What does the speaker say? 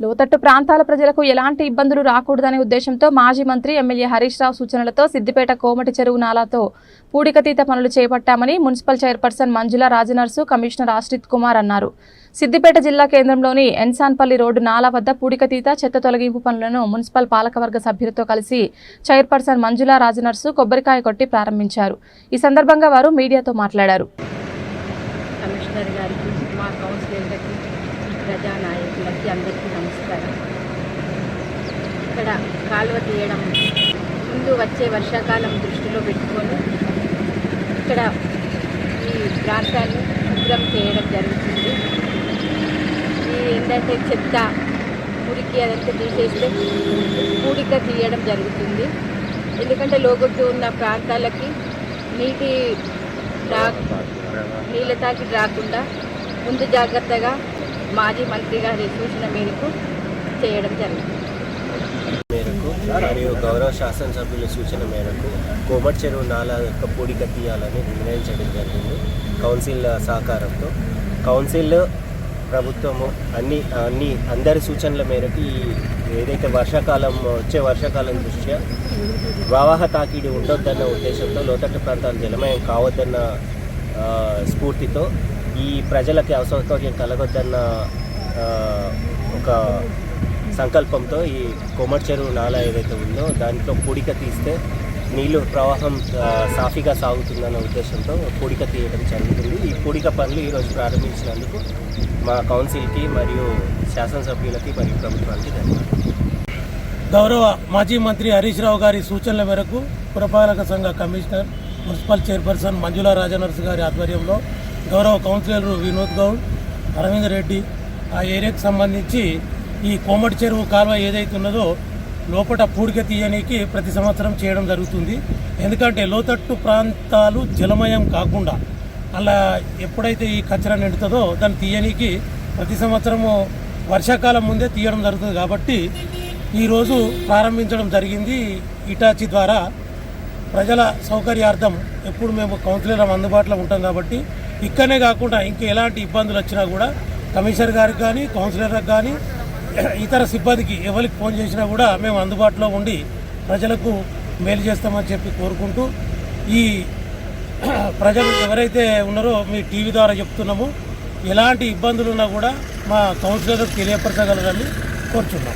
లోతట్టు ప్రాంతాల ప్రజలకు ఎలాంటి ఇబ్బందులు రాకూడదనే ఉద్దేశంతో మాజీ మంత్రి ఎమ్మెల్యే హరీష్ రావు సూచనలతో సిద్దిపేట కోమటి చెరువు నాలాతో పూడికతీత పనులు చేపట్టామని మున్సిపల్ చైర్పర్సన్ మంజుల రాజనర్సు కమిషనర్ ఆశ్రిత్ కుమార్ అన్నారు. సిద్దిపేట జిల్లా కేంద్రంలోని ఎన్సాన్పల్లి రోడ్డు నాలా వద్ద పూడికతీత చెత్త తొలగింపు పనులను మున్సిపల్ పాలకవర్గ సభ్యులతో కలిసి చైర్పర్సన్ మంజుల రాజనర్సు కొబ్బరికాయ కొట్టి ప్రారంభించారు. ఈ సందర్భంగా వారు మీడియాతో మాట్లాడారు. కమిషనర్ గారికి, మా కౌన్సిలర్లకి, ప్రజానాయకులకి అందరికీ నమస్కారం. ఇక్కడ కాలువ తీయడం ముందు వచ్చే వర్షాకాలం దృష్టిలో పెట్టుకొని ఇక్కడ ఈ ప్రాంతాన్ని శుభ్రం చేయడం జరుగుతుంది. ఈ ఏంటంటే చెత్త మురికి అదంతా తీసేస్తే పూడిక తీయడం జరుగుతుంది. ఎందుకంటే లోగొట్టు ఉన్న ప్రాంతాలకి నీళ్ళ తాకిడి రాకుండా ముందు జాగ్రత్తగా మాజీ మంత్రి గారి సూచన మేరకు చేయడం జరుగుతుంది. మరియు గౌరవ శాసనసభ్యుల సూచన మేరకు కోమటి చెరువు నాలా యొక్క పూడిక తీయాలని నిర్ణయించడం జరిగింది. కౌన్సిల్ సహకారంతో కౌన్సిల్ ప్రభుత్వము అందరి సూచనల మేరకు ఏదైతే వచ్చే వర్షాకాలం దృష్ట్యా ప్రవాహ తాకిడి ఉండొద్దన్న ఉద్దేశంతో లోతట్టు ప్రాంతాలు జలమయం కావద్దన్న స్ఫూర్తితో ఈ ప్రజలకి అసౌకర్యం కలగొద్దన్న ఒక సంకల్పంతో ఈ కోమటి చెరువు నాలా ఏదైతే ఉందో దాంట్లో పూడిక తీస్తే నీళ్లు ప్రవాహం సాఫీగా సాగుతుందన్న ఉద్దేశంతో పూడిక తీయడం జరుగుతుంది. ఈ పూడిక పనులు ఈరోజు ప్రారంభించినందుకు మా కౌన్సిల్కి మరియు శాసనసభ్యులకి మరియు ప్రభుత్వానికి ధన్యవాదాలు. గౌరవ మాజీ మంత్రి హరీష్ రావు గారి సూచనల మేరకు పురపాలక సంఘ కమిషనర్ మున్సిపల్ చైర్పర్సన్ మంజుల రాజనర్స్ గారి ఆధ్వర్యంలో గౌరవ కౌన్సిలర్ వినోద్ గౌడ్, అరవింద్ రెడ్డి ఆ ఏరియాకు సంబంధించి ఈ కోమటి చెరువు కాలువ ఏదైతే ఉన్నదో లోపల పూడిక తీయడానికి ప్రతి సంవత్సరం చేయడం జరుగుతుంది. ఎందుకంటే లోతట్టు ప్రాంతాలు జలమయం కాకుండా అలా ఎప్పుడైతే ఈ కచరా నిండుతుందో దాన్ని తీయడానికి ప్రతి సంవత్సరము వర్షాకాలం ముందే తీయడం జరుగుతుంది. కాబట్టి ఈరోజు ప్రారంభించడం జరిగింది. ఇటాచి ద్వారా ప్రజల సౌకర్యార్థం ఎప్పుడు మేము కౌన్సిలర్ అందుబాటులో ఉంటాం కాబట్టి ఇక్కడనే కాకుండా ఇంకా ఎలాంటి ఇబ్బందులు వచ్చినా కూడా కమిషనర్ గారికి కానీ కౌన్సిలర్లకు కానీ ఇతర సిబ్బందికి ఎవరికి ఫోన్ చేసినా కూడా మేము అందుబాటులో ఉండి ప్రజలకు మేలు చేస్తామని చెప్పి కోరుకుంటూ ఈ ప్రజలు ఎవరైతే ఉన్నారో మీ టీవీ ద్వారా చెప్తున్నాము, ఎలాంటి ఇబ్బందులు ఉన్నా కూడా మా కౌన్సిలర్లకు తెలియపరచగలరని కోరుచున్నాం.